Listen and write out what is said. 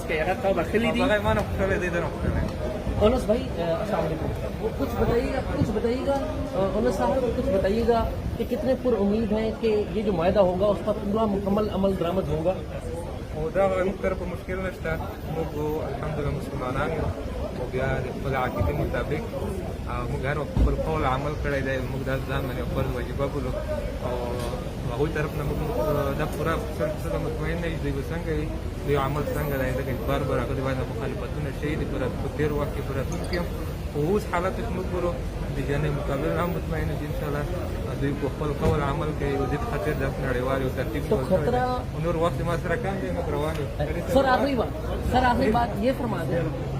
کې هغه تا بخلي دي هغه ما نه خوشاله دي نه خوشاله انس भाई अस्सलाम वालेकुम कुछ बताइएगा انس साहब कुछ बताइएगा कि कितने पुर उम्मीद हैं कि ये जो मायदा होगा उस पर पूरा मुकम्मल अमल दरामद होगा ودا مختلف مشکل نشته موږ الحمدلله مسلمانان یو او بیا د خپل عقیدې مطابق موږ هر وخت خپل قول عمل کړی دی موږ دا ځان باندې خپل واجبه بولو او هغوی طرف نه موږ دا پوره څه مطمئن نه یو دوی به څنګه وي دوی عمل څنګه دی ځکه اجبار به راغلی باندې مخالفتونه شوي دي په تېر وخت کې په راتلونکي کې خو اوس حالت چې موږ ګورو د جنې مقابل هم مطمئن دي انشاءالله دوی په خپل قول عمل کوي او دې خاطر د نړیوال یو ترتیب तो نور وخت ما سره کم دی موږ روان یو सर आखिरी बात ये फरमा दें